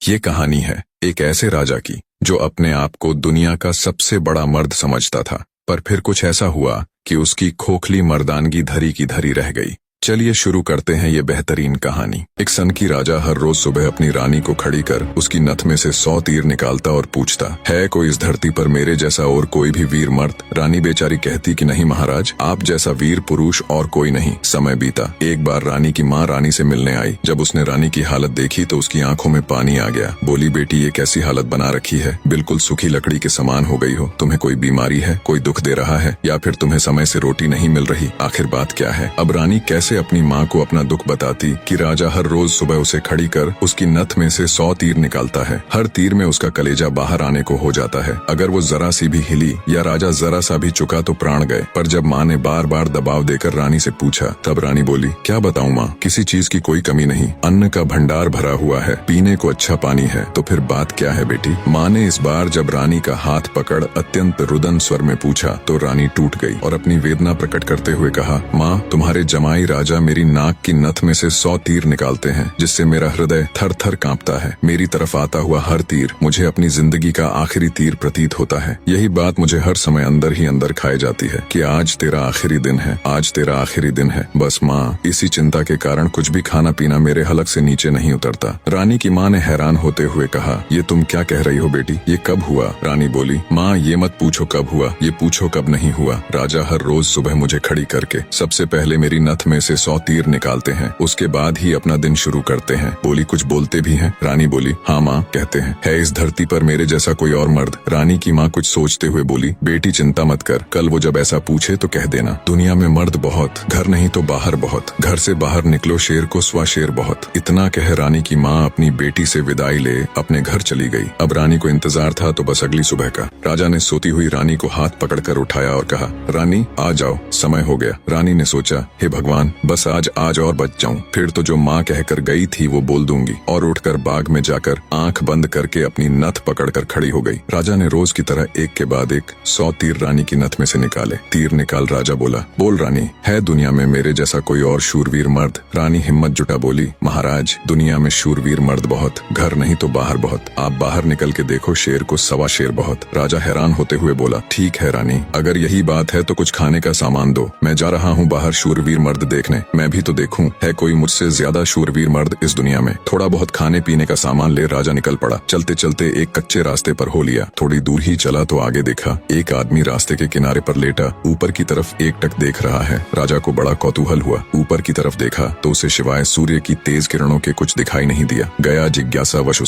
ये कहानी है एक ऐसे राजा की जो अपने आप को दुनिया का सबसे बड़ा मर्द समझता था, पर फिर कुछ ऐसा हुआ कि उसकी खोखली मर्दानगी धरी की धरी रह गई। चलिए शुरू करते हैं ये बेहतरीन कहानी। एक सनकी राजा हर रोज सुबह अपनी रानी को खड़ी कर उसकी नथ में से 100 तीर निकालता और पूछता, है कोई इस धरती पर मेरे जैसा और कोई भी वीर मर्द? रानी बेचारी कहती कि नहीं महाराज, आप जैसा वीर पुरुष और कोई नहीं। समय बीता। एक बार रानी की माँ रानी से मिलने आई। जब उसने रानी की हालत देखी तो उसकी आंखों में पानी आ गया। बोली, बेटी ये कैसी हालत बना रखी है, बिल्कुल सूखी लकड़ी के समान हो गई हो। तुम्हें कोई बीमारी है, कोई दुख दे रहा है, या फिर तुम्हें समय से रोटी नहीं मिल रही? आखिर बात क्या है? अब रानी कैसे अपनी माँ को अपना दुख बताती कि राजा हर रोज सुबह उसे खड़ी कर उसकी नथ में से 100 तीर निकालता है। हर तीर में उसका कलेजा बाहर आने को हो जाता है। अगर वो जरा सी भी हिली या राजा जरा सा भी चुका तो प्राण गए। पर जब माँ ने बार बार दबाव देकर रानी से पूछा, तब रानी बोली, क्या बताऊं माँ, किसी चीज की कोई कमी नहीं, अन्न का भंडार भरा हुआ है, पीने को अच्छा पानी है। तो फिर बात क्या है बेटी? माँ ने इस बार जब रानी का हाथ पकड़ अत्यंत रुदन स्वर में पूछा तो रानी टूट गई और अपनी वेदना प्रकट करते हुए कहा, माँ, तुम्हारे जमाई राजा मेरी नाक की नथ में से 100 तीर निकालते हैं, जिससे मेरा हृदय थर थर कांपता है। मेरी तरफ आता हुआ हर तीर मुझे अपनी जिंदगी का आखिरी तीर प्रतीत होता है। यही बात मुझे हर समय अंदर ही अंदर खाए जाती है कि आज तेरा आखिरी दिन है, आज तेरा आखिरी दिन है। बस माँ, इसी चिंता के कारण कुछ भी खाना पीना मेरे हलक से नीचे नहीं उतरता। रानी की माँ ने हैरान होते हुए कहा, ये तुम क्या कह रही हो बेटी, ये कब हुआ? रानी बोली, माँ ये मत पूछो कब हुआ, ये पूछो कब नहीं हुआ। राजा हर रोज सुबह मुझे खड़ी करके सबसे पहले मेरी नथ में से 100 तीर निकालते हैं, उसके बाद ही अपना दिन शुरू करते हैं। बोली, कुछ बोलते भी हैं? रानी बोली, हाँ माँ, कहते हैं। है इस धरती पर मेरे जैसा कोई और मर्द? रानी की माँ कुछ सोचते हुए बोली, बेटी चिंता मत कर, कल वो जब ऐसा पूछे तो कह देना, दुनिया में मर्द बहुत, घर नहीं तो बाहर बहुत, घर से बाहर निकलो शेर को स्वा शेर बहुत। इतना कह रानी की माँ अपनी बेटी से विदाई ले अपने घर चली गई। अब रानी को इंतजार था तो बस अगली सुबह का। राजा ने सोती हुई रानी को हाथ पकड़कर उठाया और कहा, रानी आ जाओ, समय हो गया। रानी ने सोचा, हे भगवान, बस आज और बच जाऊं, फिर तो जो माँ कहकर गई थी वो बोल दूंगी। और उठकर बाग में जाकर आंख बंद करके अपनी नथ पकड़कर खड़ी हो गई। राजा ने रोज की तरह एक के बाद एक 100 तीर रानी की नथ में से निकाले। तीर निकाल राजा बोला, बोल रानी, है दुनिया में मेरे जैसा कोई और शूरवीर मर्द? रानी हिम्मत जुटा बोली, महाराज, दुनिया में शूरवीर मर्द बहुत, घर नहीं तो बाहर बहुत, आप बाहर निकल के देखो, शेर को सवा शेर बहुत। राजा हैरान होते हुए बोला, ठीक है रानी, अगर यही बात है तो कुछ खाने का सामान दो, मैं जा रहा हूँ बाहर शूरवीर मर्द देखने, मैं भी तो देखूं है कोई मुझसे ज्यादा शूरवीर मर्द इस दुनिया में। थोड़ा बहुत खाने पीने का सामान ले राजा निकल पड़ा। चलते चलते एक कच्चे रास्ते पर हो लिया। थोड़ी दूर ही चला तो आगे देखा एक आदमी रास्ते के किनारे पर लेटा ऊपर की तरफ एकटक देख रहा है। राजा को बड़ा कौतूहल हुआ। ऊपर की तरफ देखा तो उसे सिवाय सूर्य की तेज किरणों के कुछ दिखाई नहीं दिया। गया जिज्ञासावश